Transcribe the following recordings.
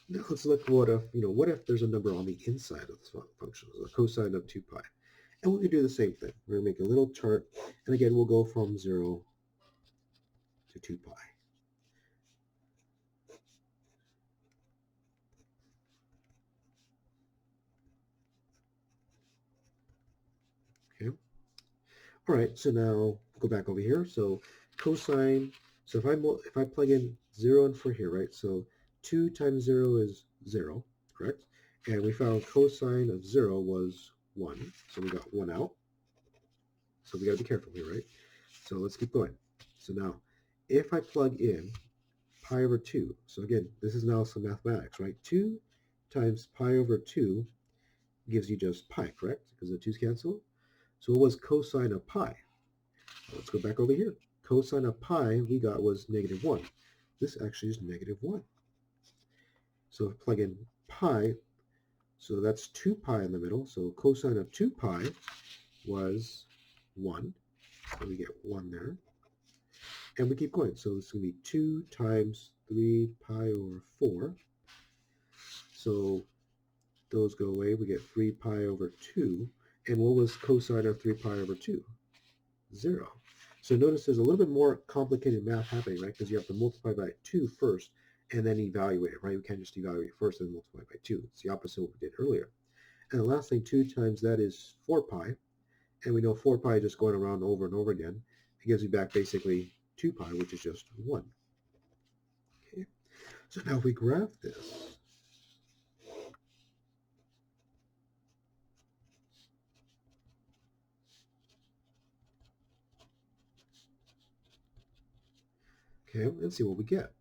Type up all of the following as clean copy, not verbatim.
Now let's look what if there's a number on the inside of this function, so the cosine of 2 pi. And we can do the same thing. We're going to make a little chart, and again, we'll go from 0 to 2 pi. Okay. All right, so now go back over here. So cosine, so if I plug in 0 in for here, right? So 2 times 0 is 0, correct? And we found cosine of 0 was 1. So we got 1 out. So we got to be careful here, right? So let's keep going. So now, if I plug in pi over 2, so again, this is now some mathematics, right? 2 times pi over 2 gives you just pi, correct? Because the 2's cancel. So what was cosine of pi? Let's go back over here. Cosine of pi we got was negative 1. This actually is negative 1. So if I plug in pi, so that's 2 pi in the middle. So cosine of 2 pi was 1. So we get 1 there. And we keep going. So this is going to be 2 times 3 pi over 4. So those go away. We get 3 pi over 2. And what was cosine of 3 pi over 2? 0. So notice there's a little bit more complicated math happening, right? Because you have to multiply by 2 first and then evaluate it, right? We can't just evaluate first and then multiply by 2. It's the opposite of what we did earlier. And the last thing, 2 times that is 4 pi. And we know 4 pi just going around over and over again. It gives you back basically 2 pi, which is just 1. Okay. So now if we graph this, okay, and see what we get.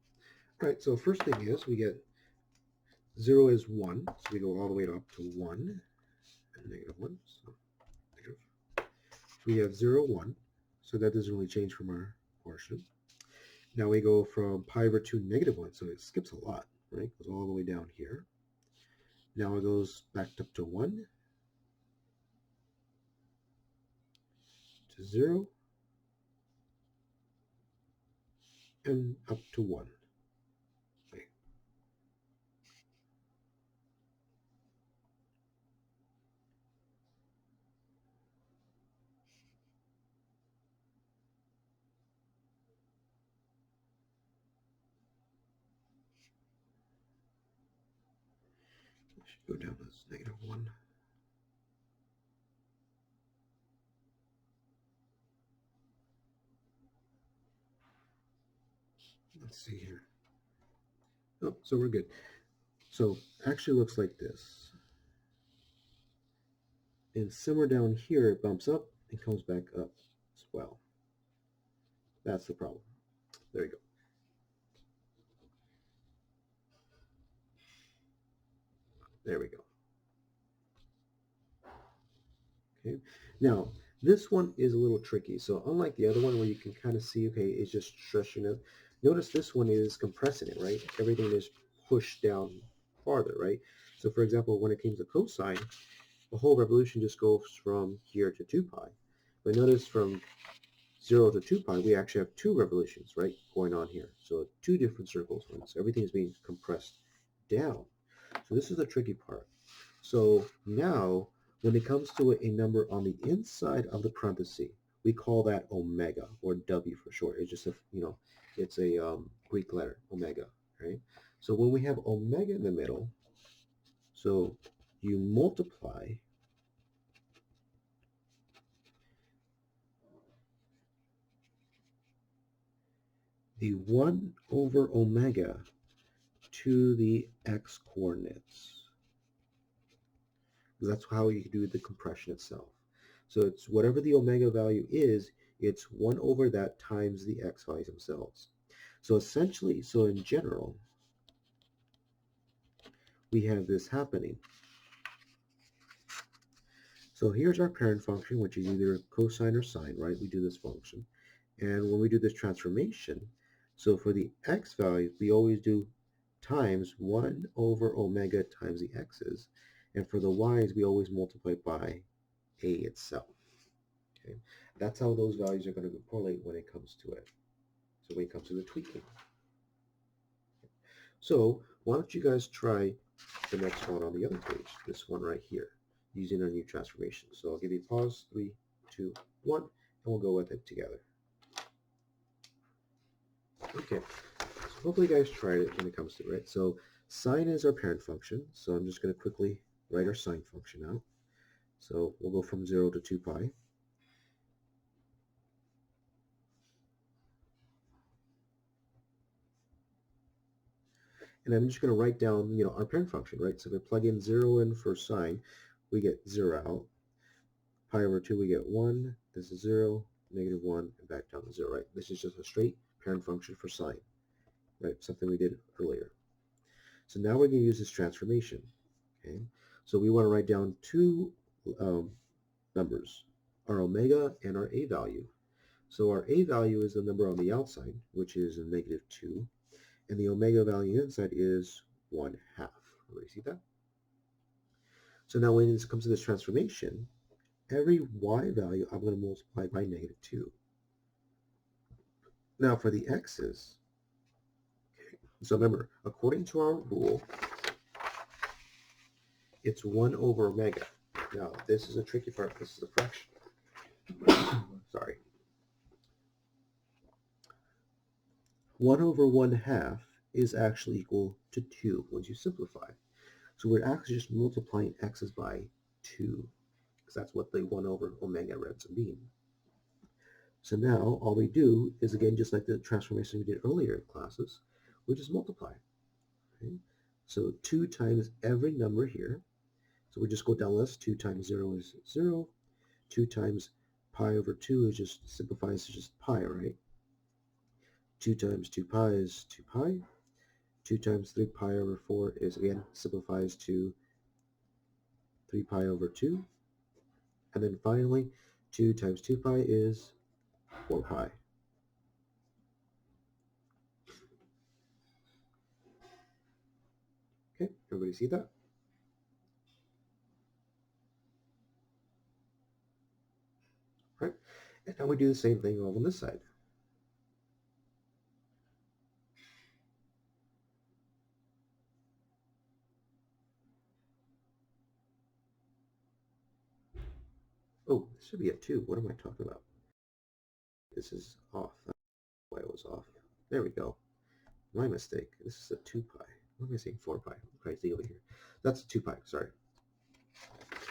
All right, so first thing is we get 0 is 1, so we go all the way up to 1 and negative 1. So negative. We have 0, 1, so that doesn't really change from our portion. Now we go from pi over 2 negative 1, so it skips a lot, right? It goes all the way down here. Now it goes back up to 1, to 0, and up to 1. Okay. I should go down as negative 1. Let's see here. Oh, so we're good. So actually looks like this. And somewhere down here it bumps up and comes back up as well. That's the problem. There you go. There we go. Okay. Now, this one is a little tricky. So unlike the other one where you can kind of see, okay, it's just stretching it. Notice this one is compressing it, right? Everything is pushed down farther, right? So for example, when it comes to cosine, the whole revolution just goes from here to 2 pi. But notice from 0 to 2 pi, we actually have 2 revolutions, right, going on here. So 2 different circles. So everything is being compressed down. So this is the tricky part. So now, when it comes to a number on the inside of the parenthesis, we call that omega, or W for short. It's just it's a Greek letter, omega, right? So when we have omega in the middle, so you multiply the 1 over omega to the x coordinates. That's how you do the compression itself. So it's whatever the omega value is, it's 1 over that times the x values themselves. So essentially, so in general, we have this happening. So here's our parent function, which is either cosine or sine, right? We do this function. And when we do this transformation, so for the x value, we always do times 1 over omega times the x's. And for the y's, we always multiply by a itself. Okay, that's how those values are going to correlate when it comes to it. So when it comes to the tweaking. So why don't you guys try the next one on the other page, this one right here, using our new transformation. So I'll give you pause, 3, 2, 1, and we'll go with it together. Okay, so hopefully you guys tried it when it comes to it, right? So sine is our parent function, so I'm just going to quickly write our sine function out. So we'll go from 0 to 2 pi. And I'm just going to write down, our parent function, right? So if we plug in 0 in for sine, we get 0 out. Pi over 2, we get 1. This is 0, negative 1, and back down to 0, right? This is just a straight parent function for sine, right? Something we did earlier. So now we're going to use this transformation, okay? So we want to write down two numbers, our omega and our a value. So our a value is the number on the outside, which is a negative 2, and the omega value inside is 1/2. Everybody see that? So now when it comes to this transformation, every y value I'm going to multiply by negative 2. Now for the x's, so remember, according to our rule, it's 1 over omega. Now this is a tricky part. This is a fraction. Sorry. 1 over 1/2 is actually equal to 2 once you simplify. So we're actually just multiplying x's by 2, because that's what the 1 over omega ends up being. So now all we do is, again, just like the transformation we did earlier in classes, we just multiply. Okay? So 2 times every number here. So we just go down this. 2 times 0 is 0. 2 times pi over 2 is just simplifies to just pi, right? 2 times 2 pi is 2 pi. 2 times 3 pi over 4 is, again, simplifies to 3 pi over 2. And then finally, 2 times 2 pi is 4 pi. Okay, everybody see that? Right? And now we do the same thing over on this side. Oh, this should be a 2. What am I talking about? This is off. That's why it was off. There we go. My mistake. This is a 2 pi. What am I saying? 4 pi. I'm crazy over here. That's a 2 pi. Sorry.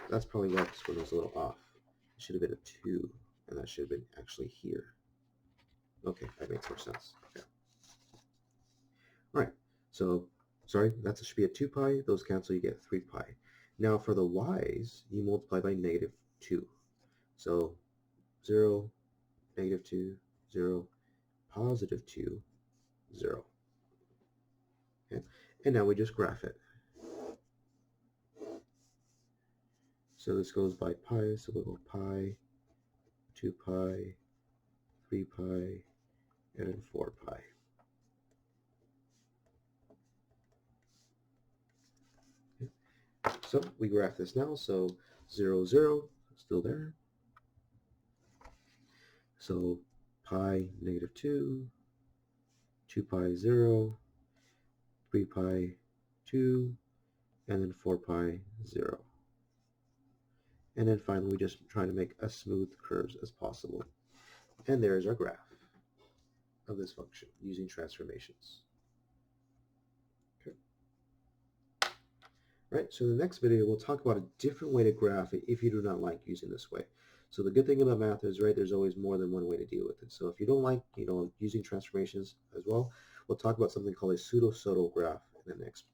That's probably why this one was a little off. It should have been a 2, and that should have been actually here. Okay, that makes more sense. Okay. All right. So, sorry, that should be a 2 pi. Those cancel, you get 3 pi. Now for the y's, you multiply by negative 2. So 0, negative 2, 0, positive 2, 0. Okay. And now we just graph it. So this goes by pi, so we'll go pi, 2 pi, 3 pi, and then 4 pi. Okay. So we graph this now, so 0, 0, still there. So pi, negative 2, 2 pi, 0, 3 pi, 2, and then 4 pi, 0. And then finally, we just try to make as smooth curves as possible. And there's our graph of this function using transformations. Okay. Right, so in the next video, we'll talk about a different way to graph it if you do not like using this way. So the good thing about math is, right, there's always more than one way to deal with it. So if you don't like, using transformations as well, we'll talk about something called a pseudo-subtle graph in the next